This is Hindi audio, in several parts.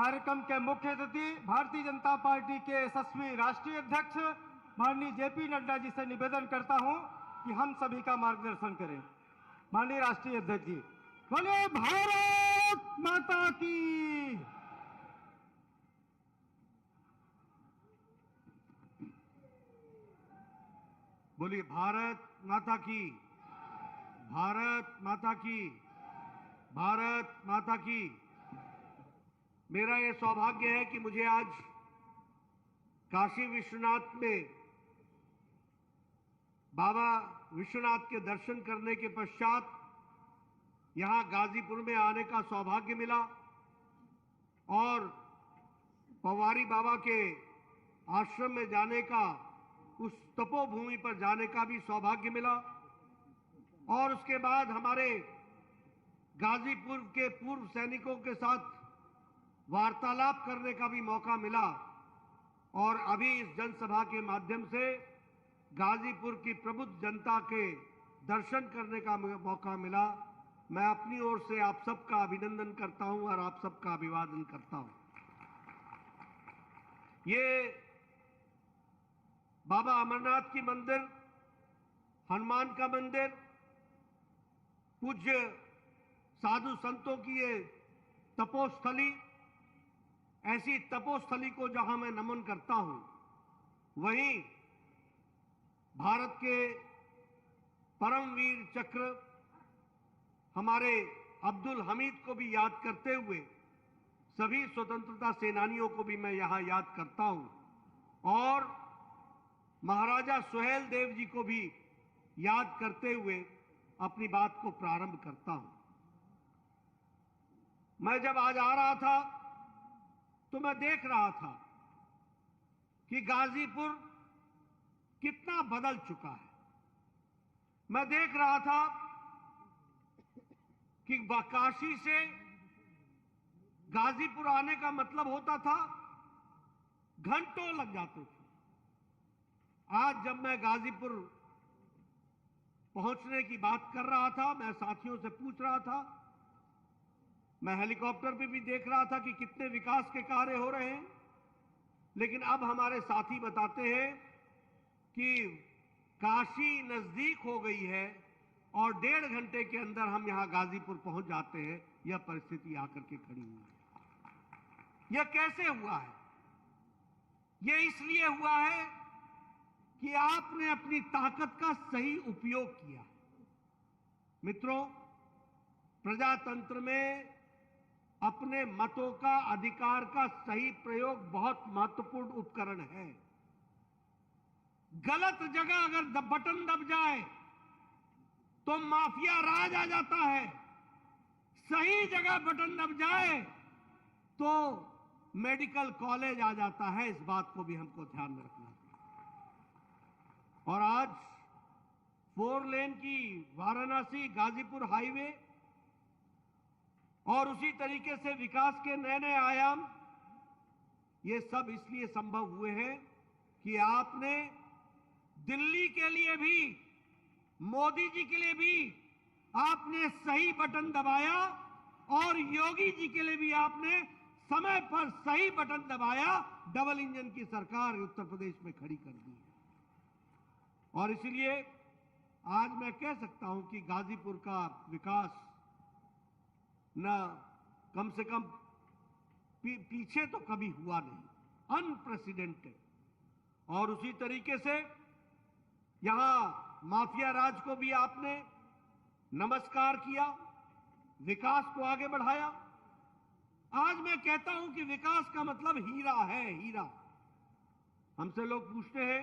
कार्यक्रम के मुख्य अतिथि भारतीय जनता पार्टी के यशस्वी राष्ट्रीय अध्यक्ष माननीय जेपी नड्डा जी से निवेदन करता हूं कि हम सभी का मार्गदर्शन करें। माननीय राष्ट्रीय अध्यक्ष जी, बोले भारत माता की। बोलिए भारत माता की, भारत माता की, भारत माता की। मेरा यह सौभाग्य है कि मुझे आज काशी विश्वनाथ में बाबा विश्वनाथ के दर्शन करने के पश्चात यहां गाजीपुर में आने का सौभाग्य मिला और पवारी बाबा के आश्रम में जाने का, उस तपोभूमि पर जाने का भी सौभाग्य मिला और उसके बाद हमारे गाजीपुर के पूर्व सैनिकों के साथ वार्तालाप करने का भी मौका मिला और अभी इस जनसभा के माध्यम से गाजीपुर की प्रबुद्ध जनता के दर्शन करने का मौका मिला। मैं अपनी ओर से आप सबका अभिनंदन करता हूं और आप सबका अभिवादन करता हूं। ये बाबा अमरनाथ की मंदिर, हनुमान का मंदिर, पूज्य साधु संतों की ये तपोस्थली, ऐसी तपोस्थली को जहां मैं नमन करता हूं, वहीं भारत के परमवीर चक्र हमारे अब्दुल हमीद को भी याद करते हुए सभी स्वतंत्रता सेनानियों को भी मैं यहां याद करता हूं और महाराजा सुहेल देव जी को भी याद करते हुए अपनी बात को प्रारंभ करता हूं। मैं जब आज आ रहा था तो मैं देख रहा था कि गाजीपुर कितना बदल चुका है। मैं देख रहा था कि काशी से गाजीपुर आने का मतलब होता था घंटों लग जाते थे। आज जब मैं गाजीपुर पहुंचने की बात कर रहा था, मैं साथियों से पूछ रहा था, मैं हेलीकॉप्टर पे भी देख रहा था कि कितने विकास के कार्य हो रहे हैं, लेकिन अब हमारे साथी बताते हैं कि काशी नजदीक हो गई है और 1.5 घंटे के अंदर हम यहां गाजीपुर पहुंच जाते हैं। यह परिस्थिति आकर के खड़ी हुई है। यह कैसे हुआ है? यह इसलिए हुआ है कि आपने अपनी ताकत का सही उपयोग किया। मित्रों, प्रजातंत्र में अपने मतों का, अधिकार का सही प्रयोग बहुत महत्वपूर्ण उपकरण है। गलत जगह अगर बटन दब जाए तो माफिया राज आ जाता है, सही जगह बटन दब जाए तो मेडिकल कॉलेज आ जाता है। इस बात को भी हमको ध्यान में रखना चाहिए। और आज 4 लेन की वाराणसी गाजीपुर हाईवे और उसी तरीके से विकास के नए नए आयाम, ये सब इसलिए संभव हुए हैं कि आपने दिल्ली के लिए भी, मोदी जी के लिए भी आपने सही बटन दबाया और योगी जी के लिए भी आपने समय पर सही बटन दबाया। डबल इंजन की सरकार उत्तर प्रदेश में खड़ी कर दी है और इसलिए आज मैं कह सकता हूं कि गाजीपुर का विकास न कम से कम पीछे तो कभी हुआ नहीं, अनप्रेसिडेंटेड। और उसी तरीके से यहां माफिया राज को भी आपने नमस्कार किया, विकास को आगे बढ़ाया। आज मैं कहता हूं कि विकास का मतलब हीरा है, हीरा। हमसे लोग पूछते हैं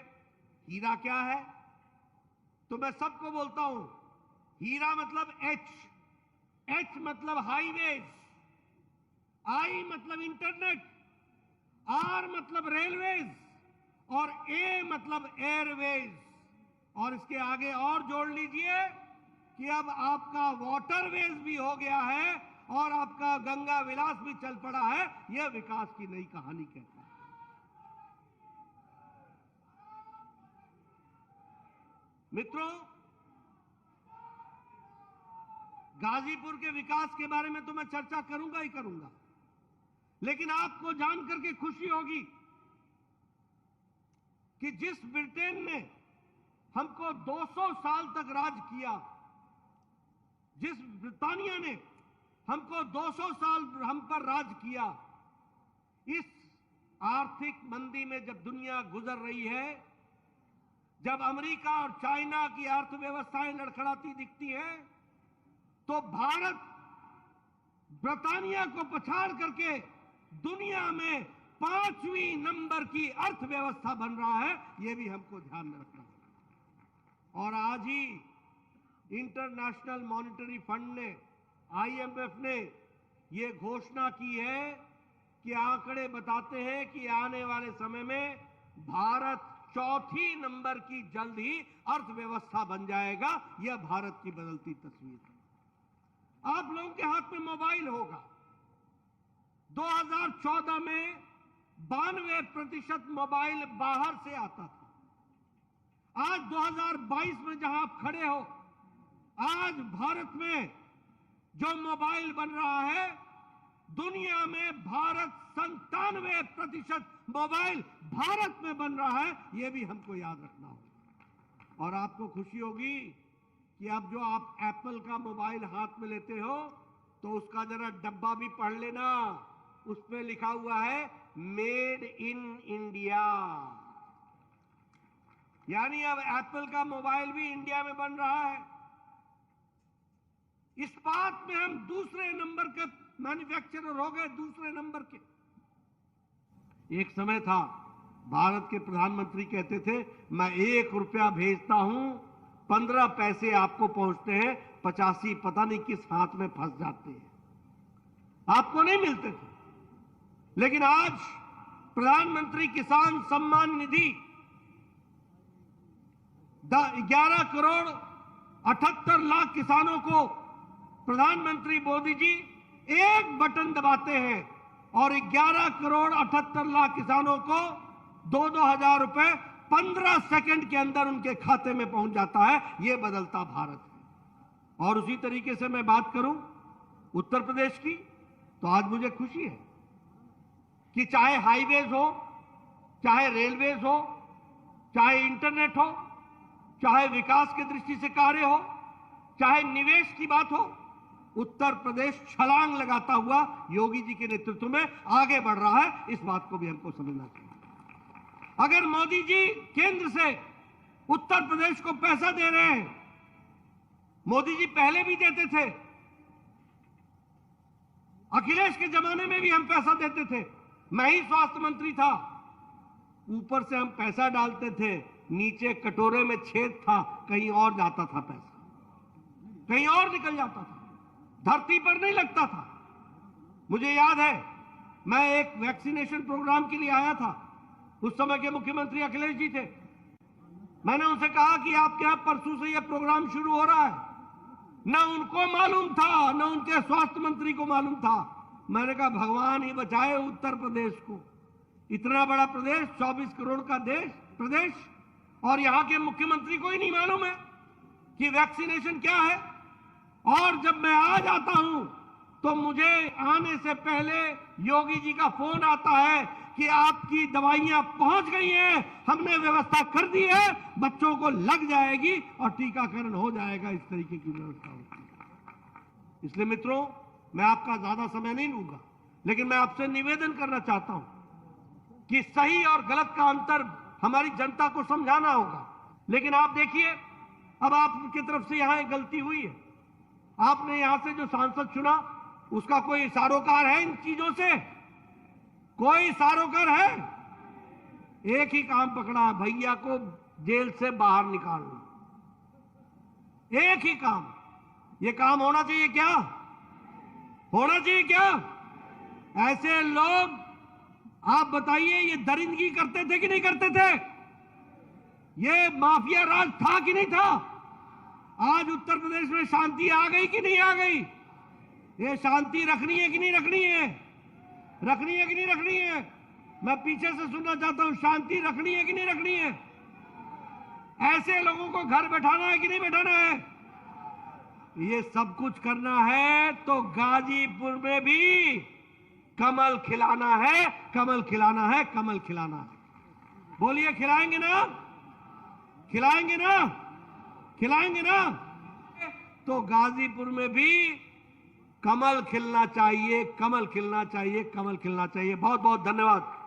हीरा क्या है, तो मैं सबको बोलता हूं हीरा मतलब एच मतलब हाईवेज, आई मतलब इंटरनेट, आर मतलब रेलवेज और ए मतलब एयरवेज। और इसके आगे और जोड़ लीजिए कि अब आपका वाटरवेज भी हो गया है और आपका गंगा विलास भी चल पड़ा है। यह विकास की नई कहानी कहता है। मित्रों, गाजीपुर के विकास के बारे में तो मैं चर्चा करूंगा ही करूंगा, लेकिन आपको जानकर के खुशी होगी कि जिस ब्रिटेन ने हमको 200 साल तक राज किया, जिस ब्रिटानिया ने हमको 200 साल हम पर राज किया, इस आर्थिक मंदी में जब दुनिया गुजर रही है, जब अमेरिका और चाइना की अर्थव्यवस्थाएं लड़खड़ाती दिखती हैं, तो भारत ब्रिटानिया को पछाड़ करके दुनिया में 5वीं नंबर की अर्थव्यवस्था बन रहा है। यह भी हमको ध्यान में रखना है। और आज ही इंटरनेशनल मॉनिटरी फंड ने, IMF ने यह घोषणा की है कि आंकड़े बताते हैं कि आने वाले समय में भारत 4थी नंबर की जल्द ही अर्थव्यवस्था बन जाएगा। यह भारत की बदलती तस्वीर है। आप लोगों के हाथ में मोबाइल होगा। 2014 में 92% मोबाइल बाहर से आता था। आज 2022 में जहां आप खड़े हो, आज भारत में जो मोबाइल बन रहा है, दुनिया में भारत 97% मोबाइल भारत में बन रहा है। यह भी हमको याद रखना होगा। और आपको खुशी होगी कि अब जो आप एप्पल का मोबाइल हाथ में लेते हो, तो उसका जरा डब्बा भी पढ़ लेना। उस पे लिखा हुआ है मेड इन इंडिया। यानी अब एप्पल का मोबाइल भी इंडिया में बन रहा है। इस बात में हम दूसरे नंबर के मैन्युफैक्चरर हो गए, दूसरे नंबर के। एक समय था, भारत के प्रधानमंत्री कहते थे, मैं 1 रुपया भेजता हूं, 15 पैसे आपको पहुंचते हैं, 85 पता नहीं किस हाथ में फंस जाते हैं, आपको नहीं मिलते थे। लेकिन आज प्रधानमंत्री किसान सम्मान निधि 11 करोड़ 78 लाख किसानों को प्रधानमंत्री मोदी जी एक बटन दबाते हैं और 11 करोड़ 78 लाख किसानों को 2-2 हजार रुपए 15 सेकंड के अंदर उनके खाते में पहुंच जाता है। यह बदलता भारत है। और उसी तरीके से मैं बात करूं उत्तर प्रदेश की, तो आज मुझे खुशी है कि चाहे हाईवेज हो, चाहे रेलवेज हो, चाहे इंटरनेट हो, चाहे विकास की दृष्टि से कार्य हो, चाहे निवेश की बात हो, उत्तर प्रदेश छलांग लगाता हुआ योगी जी के नेतृत्व में आगे बढ़ रहा है। इस बात को भी हमको समझना चाहिए। अगर मोदी जी केंद्र से उत्तर प्रदेश को पैसा दे रहे हैं, मोदी जी पहले भी देते थे, अखिलेश के जमाने में भी हम पैसा देते थे, मैं ही स्वास्थ्य मंत्री था, ऊपर से हम पैसा डालते थे, नीचे कटोरे में छेद था, कहीं और जाता था पैसा, कहीं और निकल जाता था, धरती पर नहीं लगता था। मुझे याद है, मैं एक वैक्सीनेशन प्रोग्राम के लिए आया था, उस समय के मुख्यमंत्री अखिलेश जी थे। मैंने उनसे कहा कि आपके यहां परसों से यह प्रोग्राम शुरू हो रहा है। न उनको मालूम था, न उनके स्वास्थ्य मंत्री को मालूम था। मैंने कहा भगवान ही बचाए उत्तर प्रदेश को, इतना बड़ा प्रदेश, 24 करोड़ का प्रदेश, और यहां के मुख्यमंत्री को ही नहीं मालूम है कि वैक्सीनेशन क्या है। और जब मैं आ जाता हूं तो मुझे आने से पहले योगी जी का फोन आता है कि आपकी दवाइयां पहुंच गई हैं, हमने व्यवस्था कर दी है, बच्चों को लग जाएगी और टीकाकरण हो जाएगा। इस तरीके की व्यवस्था होती है। इसलिए मित्रों, मैं आपका ज्यादा समय नहीं लूंगा, लेकिन मैं आपसे निवेदन करना चाहता हूं कि सही और गलत का अंतर हमारी जनता को समझाना होगा। लेकिन आप देखिए, अब आपकी तरफ से यहां एक गलती हुई है। आपने यहां से जो सांसद चुना, उसका कोई सारोकार है इन चीजों से? कोई सारोकार है? एक ही काम पकड़ा है, भैया को जेल से बाहर निकालना। एक ही काम। यह काम होना चाहिए क्या? होना चाहिए क्या? ऐसे लोग, आप बताइए, ये दरिंदगी करते थे कि नहीं करते थे? ये माफिया राज था कि नहीं था? आज उत्तर प्रदेश में शांति आ गई कि नहीं आ गई? ये शांति रखनी है कि नहीं रखनी है? रखनी है कि नहीं रखनी है? मैं पीछे से सुनना चाहता हूं, शांति रखनी है कि नहीं रखनी है? ऐसे लोगों को घर बैठाना है कि नहीं बैठाना है? ये सब कुछ करना है तो गाजीपुर में भी कमल खिलाना है, कमल खिलाना है, कमल खिलाना है। बोलिए खिलाएंगे ना, खिलाएंगे ना, खिलाएंगे ना। तो गाजीपुर में भी कमल खिलना चाहिए, कमल खिलना चाहिए, कमल खिलना चाहिए। बहुत बहुत धन्यवाद।